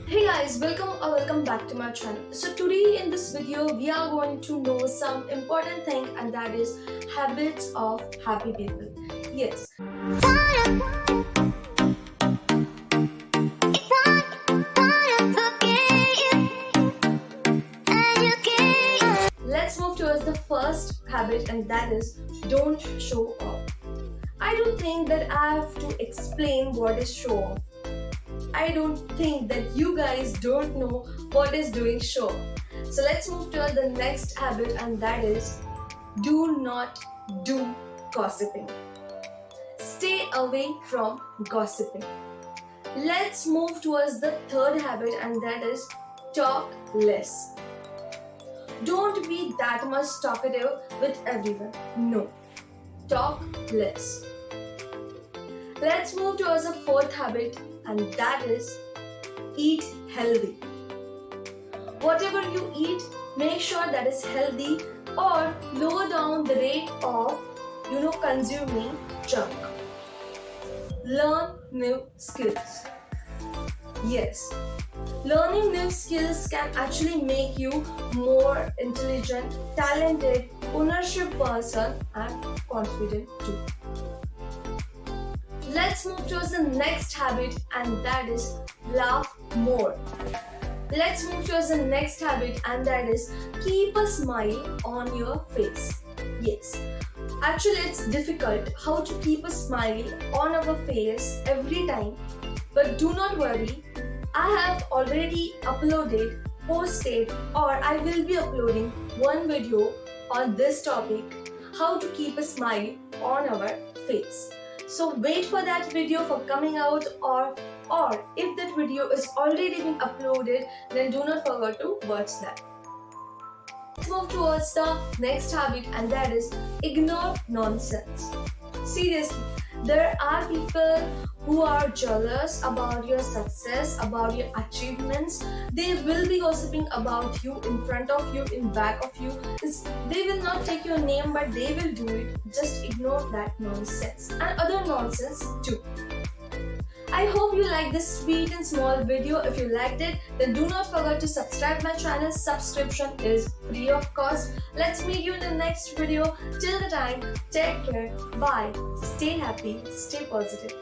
Hey guys, welcome back to my channel. So today in this video we are going to know some important thing, and that is habits of happy people. Yes. Let's move towards the first habit, and that is don't show off. I don't think that I have to explain what is show off. I don't think that you guys don't know what is doing show. So let's move to the next habit, and that is do not do gossiping. Stay away from gossiping. Let's move towards the third habit, and that is talk less. Don't be that much talkative with everyone. No. Talk less. Let's move towards the fourth habit, and that is eat healthy. Whatever you eat, make sure that is healthy or lower down the rate of consuming junk. Learn new skills. Yes, learning new skills can actually make you more intelligent, talented, ownership person and confident too. Let's move towards the next habit, and that is laugh more. Let's move towards the next habit, and that is keep a smile on your face. Yes, actually it's difficult how to keep a smile on our face every time, but do not worry. I have already uploaded, posted, or I will be uploading one video on this topic, how to keep a smile on our face. So wait for that video for coming out, or if that video is already been uploaded, then do not forget to watch that. Let's move towards the next habit, and that is ignore nonsense. Seriously, there are people who are jealous about your success, about your achievements. They will be gossiping about you in front of you, in back of you. They will not take your name, but they will do it. Just ignore that nonsense and other nonsense too. I hope you like this sweet and small video. If you liked it, then do not forget to subscribe my channel. Subscription is free of cost. Let's meet you in the next video. Till the time, take care. Bye. Stay happy. Stay positive.